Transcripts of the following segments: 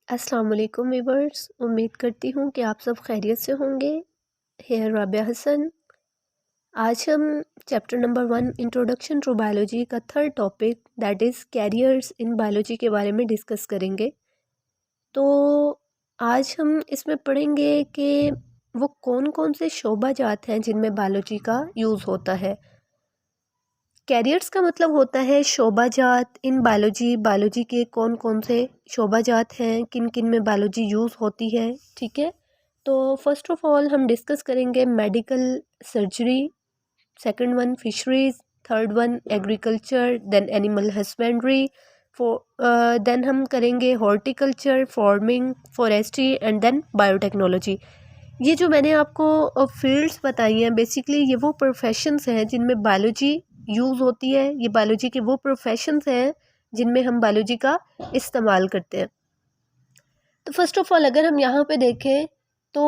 अस्सलाम वालेकुम वीवर्स, उम्मीद करती हूँ कि आप सब खैरियत से होंगे। हेयर राबिया हसन। आज हम chapter number 1 introduction to biology का third topic that is careers in biology के बारे में डिस्कस करेंगे। तो आज हम इसमें पढ़ेंगे कि वो कौन कौन से शोबाजात हैं जिनमें बायोलॉजी का यूज़ होता है। कैरियर्स का मतलब होता है शोबाजात इन बायोलॉजी। बायोलॉजी के कौन कौन से शोबाजात हैं, किन किन में बायोलॉजी यूज़ होती है। ठीक है, तो फर्स्ट ऑफ ऑल हम डिस्कस करेंगे medical surgery, second one fisheries, third one agriculture, then animal husbandry, then हम करेंगे horticulture, farming, forestry and then biotechnology. ये जो मैंने आपको फील्ड्स बताई हैं बेसिकली ये वो प्रोफेशंस हैं जिनमें बायोलॉजी यूज़ होती है। ये बायोलॉजी के वो प्रोफेशंस हैं जिनमें हम बायोलॉजी का इस्तेमाल करते हैं। तो फर्स्ट ऑफ ऑल अगर हम यहाँ पे देखें तो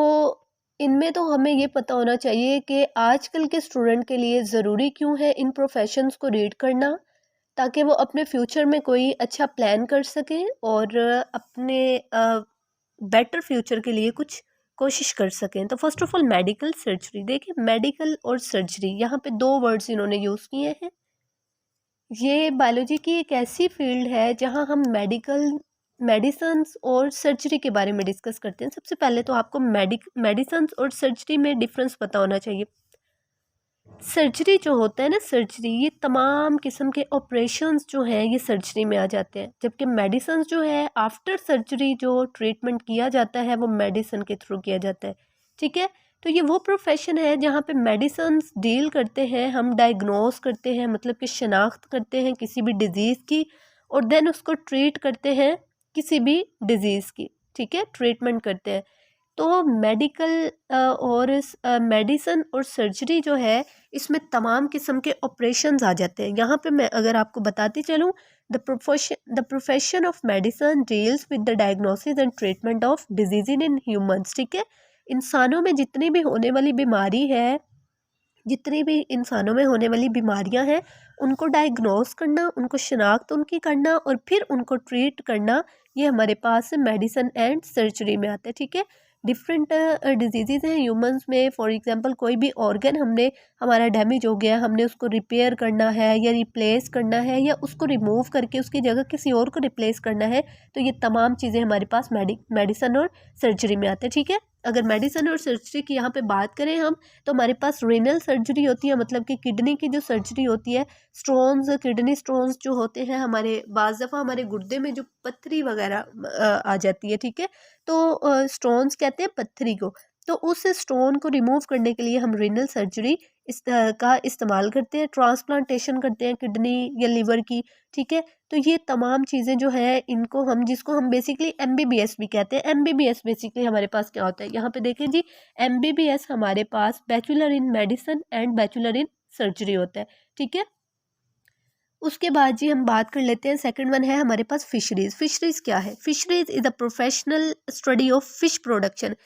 इनमें तो हमें ये पता होना चाहिए कि आजकल के स्टूडेंट के लिए ज़रूरी क्यों है इन प्रोफेशंस को रीड करना, ताकि वो अपने फ्यूचर में कोई अच्छा प्लान कर सकें और अपने बेटर फ्यूचर के लिए कुछ कोशिश कर सकें। तो first of all medical surgery, देखिए मेडिकल और सर्जरी यहाँ पे दो वर्ड्स इन्होंने यूज़ किए हैं। ये बायोलॉजी की एक ऐसी फील्ड है जहाँ हम मेडिसन्स और सर्जरी के बारे में डिस्कस करते हैं। सबसे पहले तो आपको मेडिसन्स और सर्जरी में डिफरेंस पता होना चाहिए। सर्जरी जो होता है ना, सर्जरी ये तमाम किस्म के ऑपरेशंस जो हैं ये सर्जरी में आ जाते हैं, जबकि मेडिसन्स जो है आफ्टर सर्जरी जो ट्रीटमेंट किया जाता है वो मेडिसिन के थ्रू किया जाता है। ठीक है, तो ये वो प्रोफेशन है जहाँ पे मेडिसन्स डील करते हैं, हम डायग्नोस करते हैं, मतलब कि शनाख्त करते हैं किसी भी डिज़ीज़ की और देन उसको ट्रीट करते हैं किसी भी डिज़ीज़ की। ठीक है, ट्रीटमेंट करते हैं। तो मेडिकल और मेडिसन और सर्जरी जो है इसमें तमाम किस्म के ऑपरेशंस आ जाते हैं। यहाँ पे मैं अगर आपको बताती चलूँ, the profession of medicine deals with the diagnosis and treatment of disease in humans. ठीक है, इंसानों में जितनी भी होने वाली बीमारी है, जितनी भी इंसानों में होने वाली बीमारियां हैं उनको डायग्नोस करना, उनको शनाख्त उनकी करना और फिर उनको ट्रीट करना, ये हमारे पास मेडिसन एंड सर्जरी में आता है। ठीक है, डिफरेंट डिजीज़ हैं ह्यूमंस में। फॉर एग्जांपल कोई भी ऑर्गन हमारा डैमेज हो गया, हमने उसको रिपेयर करना है या रिप्लेस करना है या उसको रिमूव करके उसकी जगह किसी और को रिप्लेस करना है, तो ये तमाम चीज़ें हमारे पास मेडिसन और सर्जरी में आते हैं। ठीक है, अगर मेडिसन और सर्जरी की यहाँ पे बात करें हम, तो हमारे पास रेनल सर्जरी होती है, मतलब कि किडनी की जो सर्जरी होती है। स्टोन्स, किडनी स्टोन्स जो होते हैं हमारे, बाज़ दफ़ा हमारे गुर्दे में जो पत्थरी वगैरह आ जाती है। ठीक है, तो स्टोन्स कहते हैं पत्थरी को। तो उस स्टोन को रिमूव करने के लिए हम रेनल सर्जरी का इस्तेमाल करते हैं, ट्रांसप्लांटेशन करते हैं किडनी या लिवर की। ठीक है, तो ये तमाम चीज़ें जो है इनको हम, जिसको हम बेसिकली एमबीबीएस भी कहते हैं। एमबीबीएस बेसिकली हमारे पास क्या होता है, यहाँ पे देखें जी, एमबीबीएस हमारे पास bachelor in medicine and bachelor in surgery होता है। ठीक है, उसके बाद जी हम बात कर लेते हैं, सेकंड वन है हमारे पास फिशरीज। फिशरीज क्या है? Fisheries is a professional study of fish production.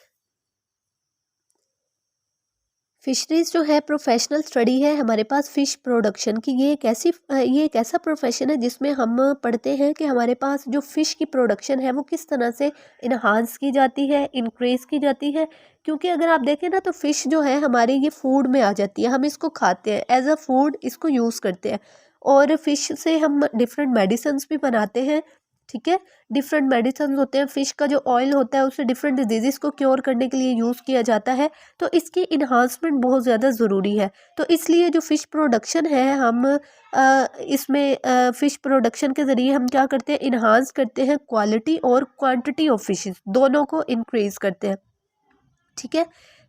Fisheries जो है प्रोफेशनल स्टडी है हमारे पास फ़िश प्रोडक्शन की। ये एक ऐसा प्रोफेशन है जिसमें हम पढ़ते हैं कि हमारे पास जो फ़िश की प्रोडक्शन है वो किस तरह से इन्हांस की जाती है, इंक्रीज़ की जाती है। क्योंकि अगर आप देखें ना तो फ़िश जो है हमारे ये फूड में आ जाती है, हम इसको खाते हैं, एज अ फूड इसको यूज़ करते हैं और फ़िश से हम डिफरेंट मेडिसिन्स भी बनाते हैं। ठीक है, डिफरेंट मेडिसिन होते हैं, फ़िश का जो ऑयल होता है उससे डिफरेंट डिजीज़ को क्योर करने के लिए यूज़ किया जाता है। तो इसकी इन्हांसमेंट बहुत ज़्यादा ज़रूरी है। तो इसलिए जो फ़िश प्रोडक्शन है हम इसमें फ़िश प्रोडक्शन के ज़रिए हम क्या करते हैं, इन्हांस करते हैं क्वालिटी और क्वांटिटी ऑफ फिशेस, दोनों को इंक्रीज़ करते हैं। ठीक है,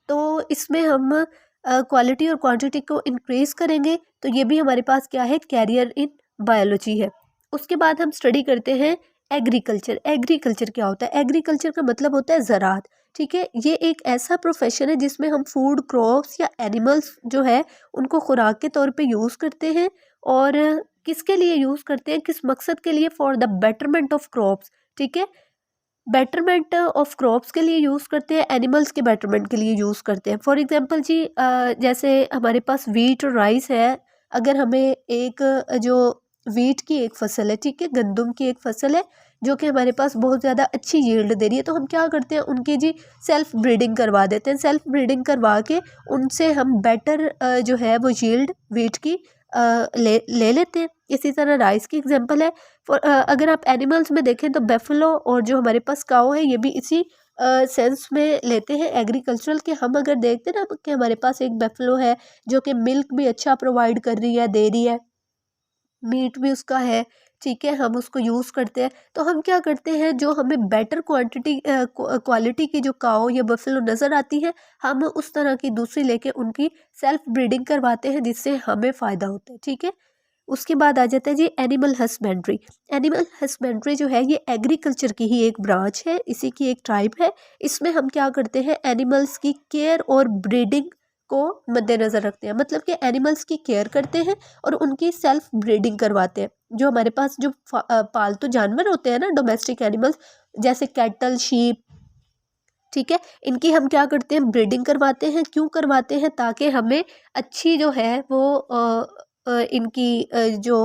तो इसमें हम क्वालिटी और क्वांटिटी को इंक्रीज़ करेंगे, तो ये भी हमारे पास क्या है, कैरियर इन बायोलॉजी है। उसके बाद हम स्टडी करते हैं एग्रीकल्चर। एग्रीकल्चर क्या होता है? एग्रीकल्चर का मतलब होता है ज़राअत। ठीक है, ये एक ऐसा प्रोफेशन है जिसमें हम फूड क्रॉप्स या एनिमल्स जो है उनको खुराक के तौर पे यूज़ करते हैं। और किसके लिए यूज़ करते हैं, किस मकसद के लिए? For the betterment of crops. ठीक है, बेटरमेंट ऑफ क्रॉप्स के लिए यूज़ करते हैं, एनिमल्स के बेटरमेंट के लिए यूज़ करते हैं। फॉर एग्जांपल जी, जैसे हमारे पास वीट और राइस है, अगर हमें एक जो वीट की एक फसल है, ठीक है, गंदम की एक फसल है जो कि हमारे पास बहुत ज़्यादा अच्छी यील्ड दे रही है, तो हम क्या करते हैं उनकी जी सेल्फ ब्रीडिंग करवा देते हैं। सेल्फ ब्रीडिंग करवा के उनसे हम बेटर जो है वो यील्ड वीट की ले लेते हैं। इसी तरह राइस की एग्जांपल है। अगर आप एनिमल्स में देखें तो बेफलो और जो हमारे पास काऊ है ये भी इसी सेंस में लेते हैं एग्रीकल्चरल के। हम अगर देखते हैं ना कि हमारे पास एक बेफलो है जो कि मिल्क भी अच्छा प्रोवाइड कर रही है, दे रही है, मीट भी उसका है, ठीक है, हम उसको यूज़ करते हैं। तो हम क्या करते हैं, जो हमें बेटर क्वालिटी की जो काऊ या बफेलो नज़र आती है, हम उस तरह की दूसरी लेके उनकी सेल्फ ब्रीडिंग करवाते हैं, जिससे हमें फ़ायदा होता है, ठीक है। उसके बाद आ जाता है जी एनिमल हस्बेंड्री। एनिमल हस्बेंड्री जो है ये एग्रीकल्चर की ही एक ब्रांच है, इसी की एक टाइप है। इसमें हम क्या करते हैं, एनिमल्स की केयर और ब्रीडिंग को मद्देनज़र रखते हैं। मतलब कि एनिमल्स की केयर करते हैं और उनकी सेल्फ ब्रीडिंग करवाते हैं। जो हमारे पास जो पालतू जानवर होते हैं ना, डोमेस्टिक एनिमल्स, जैसे कैटल, शीप, ठीक है, इनकी हम क्या करते हैं, ब्रीडिंग करवाते हैं। क्यों करवाते हैं, ताकि हमें अच्छी जो है वो इनकी जो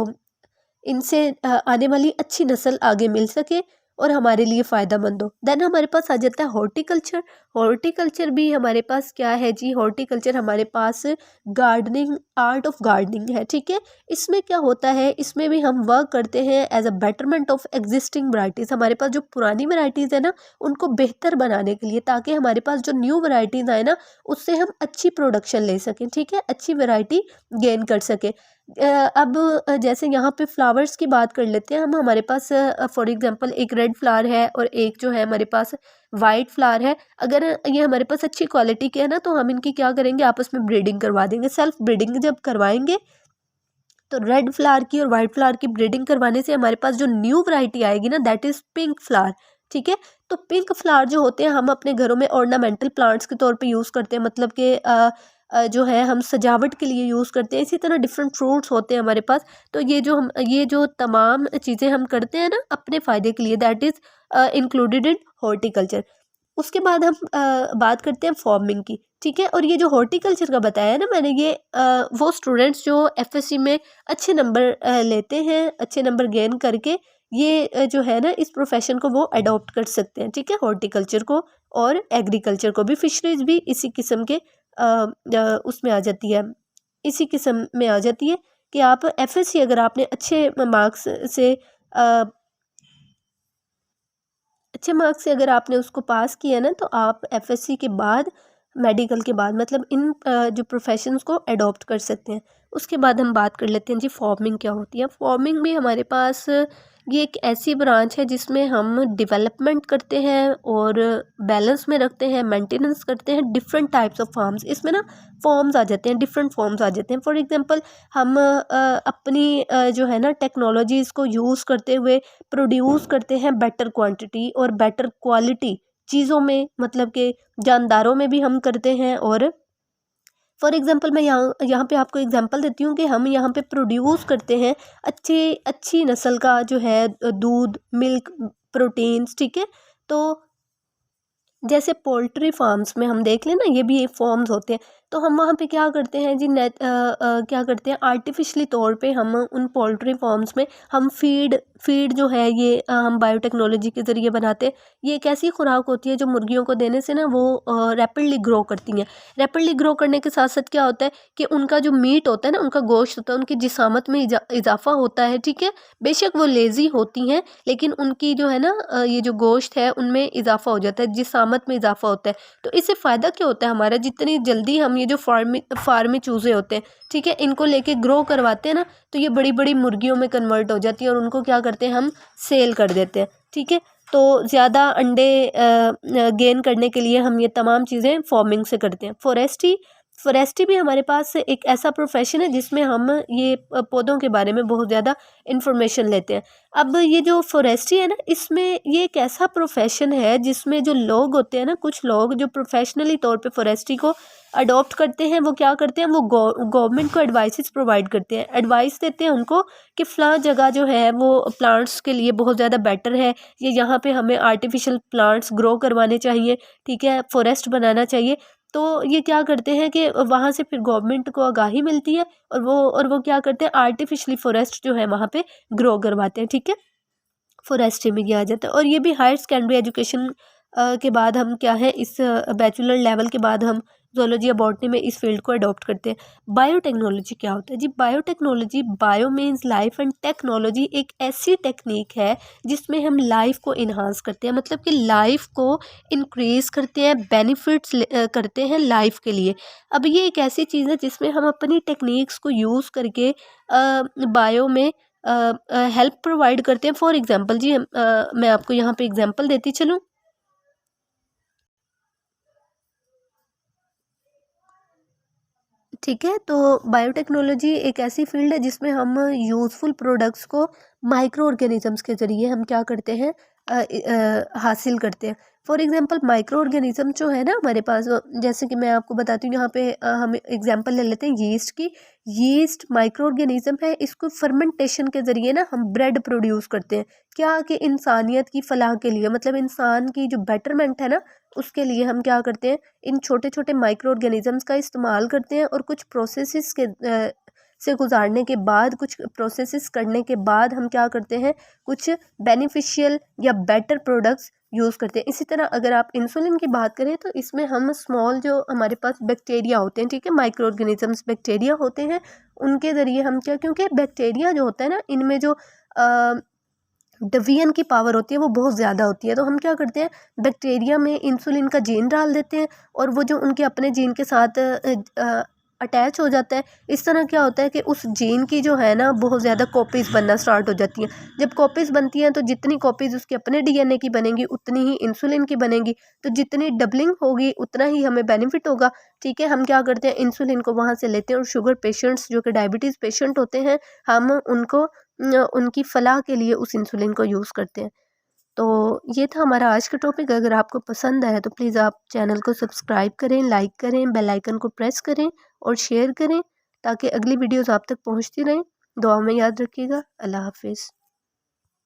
इनसे आने वाली अच्छी नस्ल आगे मिल सके और हमारे लिए फ़ायदेमंद हो। देन हमारे पास आ जाता है हॉर्टिकल्चर। हॉर्टिकल्चर भी हमारे पास क्या है जी, हॉर्टिकल्चर हमारे पास गार्डनिंग, आर्ट ऑफ गार्डनिंग है, ठीक है। इसमें क्या होता है, इसमें भी हम वर्क करते हैं as a betterment of existing varieties. हमारे पास जो पुरानी वैरायटीज़ है ना, उनको बेहतर बनाने के लिए, ताकि हमारे पास जो न्यू वैरायटीज़ आए ना, उससे हम अच्छी प्रोडक्शन ले सकें, ठीक है, अच्छी वैरायटी गेन कर सकें। अब जैसे यहाँ पे फ्लावर्स की बात कर लेते हैं हम। हमारे पास फॉर एग्जांपल एक रेड फ्लावर है और एक जो है हमारे पास वाइट फ्लावर है। अगर ये हमारे पास अच्छी क्वालिटी के है ना, तो हम इनकी क्या करेंगे, आपस में ब्रीडिंग करवा देंगे। सेल्फ ब्रीडिंग जब करवाएंगे तो रेड फ्लावर की और वाइट फ्लावर की ब्रीडिंग करवाने से हमारे पास जो न्यू वैरायटी आएगी ना, दैट इज़ पिंक फ्लावर, ठीक है। तो पिंक फ्लावर जो होते हैं हम अपने घरों में ऑर्नामेंटल प्लांट्स के तौर पे यूज़ करते हैं। मतलब कि जो है हम सजावट के लिए यूज़ करते हैं। इसी तरह डिफरेंट फ्रूट्स होते हैं हमारे पास। तो ये जो तमाम चीज़ें हम करते हैं ना अपने फ़ायदे के लिए, that is included in horticulture. उसके बाद हम बात करते हैं फार्मिंग की, ठीक है। और ये जो हॉर्टिकल्चर का बताया ना मैंने, ये वो स्टूडेंट्स जो एफएससी में अच्छे नंबर लेते हैं, अच्छे नंबर गेन करके ये जो है ना इस प्रोफेशन को वो अडॉप्ट कर सकते हैं, ठीक है, हॉर्टिकल्चर को और एग्रीकल्चर को भी। फिशरीज भी इसी किस्म के उसमें आ जाती है, इसी किस्म में आ जाती है कि आप एफएससी अगर आपने अच्छे मार्क्स से अगर आपने उसको पास किया ना, तो आप एफएससी के बाद, मेडिकल के बाद, मतलब इन जो प्रोफेशंस को अडॉप्ट कर सकते हैं। उसके बाद हम बात कर लेते हैं जी फार्मिंग क्या होती है। फार्मिंग भी हमारे पास ये एक ऐसी ब्रांच है जिसमें हम डेवलपमेंट करते हैं और बैलेंस में रखते हैं, मेंटेनेंस करते हैं डिफरेंट टाइप्स ऑफ फार्म्स। इसमें ना फॉर्म्स आ जाते हैं, डिफरेंट फॉर्म्स आ जाते हैं। फॉर एग्जांपल हम अपनी जो है ना टेक्नोलॉजीज़ को यूज़ करते हुए प्रोड्यूस करते हैं बेटर क्वांटिटी और बेटर क्वालिटी चीज़ों में, मतलब कि जानदारों में भी हम करते हैं। और फॉर एग्जांपल मैं यहाँ पे आपको एग्जांपल देती हूँ कि हम यहाँ पे प्रोड्यूस करते हैं अच्छी नस्ल का जो है दूध, मिल्क, प्रोटीन्स, ठीक है। तो जैसे पोल्ट्री फार्म्स में हम देख लें ना, ये भी एक फॉर्म्स होते हैं। तो हम वहाँ पे क्या करते हैं जी, क्या करते हैं, आर्टिफिशली तौर पे हम उन पोल्ट्री फार्म्स में हम फीड जो है ये हम बायोटेक्नोलॉजी के ज़रिए बनाते हैं। ये एक ऐसी खुराक होती है जो मुर्गियों को देने से ना वो रैपिडली ग्रो करती हैं। रैपिडली ग्रो करने के साथ साथ क्या होता है कि उनका जो मीट होता है ना, उनका गोश्त होता है, उनकी जिसामत में इजाफा होता है, ठीक है। बेशक वो लेज़ी होती हैं, लेकिन उनकी जो है ना ये जो गोश्त है उनमें इजाफा हो जाता है, जिसामत में इजाफा होता है। तो इससे फ़ायदा क्या होता है हमारा, जितनी जल्दी हम ये जो फार्मी चूज़े होते हैं, ठीक है, इनको लेके ग्रो करवाते हैं ना, तो ये बड़ी बड़ी मुर्गियों में कन्वर्ट हो जाती है और उनको क्या करते हैं, हम सेल कर देते हैं, ठीक है। तो ज़्यादा अंडे गेन करने के लिए हम ये तमाम चीज़ें फार्मिंग से करते हैं। फॉरेस्ट्री भी हमारे पास एक ऐसा प्रोफेशन है जिसमें हम ये पौधों के बारे में बहुत ज़्यादा इन्फॉर्मेशन लेते हैं। अब ये जो फॉरेस्ट्री है ना, इसमें ये एक ऐसा प्रोफेशन है जिसमें जो लोग होते हैं ना, कुछ लोग जो प्रोफेशनली तौर पे फॉरेस्ट्री को अडॉप्ट करते हैं, वो क्या करते हैं, वो गवर्नमेंट को एडवाइसेस प्रोवाइड करते हैं, एडवाइस देते हैं उनको कि फ़लाँ जगह जो है वो प्लांट्स के लिए बहुत ज़्यादा बेटर है, ये यहाँ पे हमें आर्टिफिशियल प्लांट्स ग्रो करवाने चाहिए, ठीक है, फॉरेस्ट बनाना चाहिए। तो ये क्या करते हैं कि वहाँ से फिर गवर्नमेंट को आगाही मिलती है और वो क्या करते हैं, आर्टिफिशियली फॉरेस्ट जो है वहाँ पे ग्रो करवाते हैं, ठीक है। फॉरेस्ट्री में किया जाता है। और ये भी हायर सेकेंडरी एजुकेशन के बाद हम क्या है, इस बैचलर लेवल के बाद हम जूलॉजी या बॉटनी में इस फील्ड को अडॉप्ट करते हैं। बायोटेक्नोलॉजी क्या होता है जी? Biotechnology, bio means life and technology एक ऐसी टेक्निक है जिसमें हम लाइफ को इन्हांस करते हैं, मतलब कि लाइफ को इंक्रीज करते हैं, बेनिफिट्स करते हैं लाइफ के लिए। अब ये एक ऐसी चीज़ है जिसमें हम अपनी टेक्निक्स को यूज़ करके बायो में हेल्प प्रोवाइड करते हैं। फॉर एग्जांपल जी, मैं आपको यहाँ पे एग्जांपल देती चलूँ। ठीक है, तो बायोटेक्नोलॉजी एक ऐसी फील्ड है जिसमें हम यूज़फुल प्रोडक्ट्स को माइक्रो ऑर्गेनिजम्स के ज़रिए हम क्या करते हैं, हासिल करते हैं। फॉर एग्जांपल माइक्रो ऑर्गेनिज्म जो है ना हमारे पास, जैसे कि मैं आपको बताती हूँ यहाँ पे, हम एग्जांपल ले लेते हैं यीस्ट की। यीस्ट माइक्रो ऑर्गेनिज्म है, इसको फर्मेंटेशन के ज़रिए ना हम ब्रेड प्रोड्यूस करते हैं। क्या कि इंसानियत की फलाह के लिए, मतलब इंसान की जो बेटरमेंट है ना, उसके लिए हम क्या करते हैं, इन छोटे छोटे माइक्रो ऑर्गेनिजम्स का इस्तेमाल करते हैं। और कुछ प्रोसेसेस के से गुजारने के बाद, कुछ प्रोसेसेस करने के बाद हम क्या करते हैं, कुछ बेनिफिशियल या बेटर प्रोडक्ट्स यूज़ करते हैं। इसी तरह अगर आप इंसुलिन की बात करें तो इसमें हम स्मॉल जो हमारे पास बैक्टीरिया होते हैं, ठीक है, माइक्रो ऑर्गेनिजम्स बैक्टीरिया होते हैं, उनके ज़रिए हम क्या, क्योंकि बैक्टीरिया जो होता है ना, इनमें जो डिवीजन की पावर होती है वो बहुत ज़्यादा होती है। तो हम क्या करते हैं, बैक्टीरिया में इंसुलिन का जीन डाल देते हैं और वो जो उनके अपने जीन के साथ अटैच हो जाता है। इस तरह क्या होता है कि उस जीन की जो है ना बहुत ज़्यादा कॉपीज़ बनना स्टार्ट हो जाती हैं। जब कॉपीज़ बनती हैं तो जितनी कॉपीज़ उसके अपने डीएनए की बनेंगी उतनी ही इंसुलिन की बनेंगी। तो जितनी डबलिंग होगी उतना ही हमें बेनिफिट होगा। ठीक है, हम क्या करते हैं, इंसुलिन को वहाँ से लेते हैं और शुगर पेशेंट्स जो कि डायबिटीज़ पेशेंट होते हैं, हम उनको उनकी फलाह के लिए उस इंसुलिन को यूज़ करते हैं। तो ये था हमारा आज का टॉपिक। अगर आपको पसंद आया तो प्लीज़ आप चैनल को सब्सक्राइब करें, लाइक करें, बेल आइकन को प्रेस करें और शेयर करें ताकि अगली वीडियोज़ आप तक पहुंचती रहें। दुआ में याद रखिएगा। अल्लाह हाफिज़।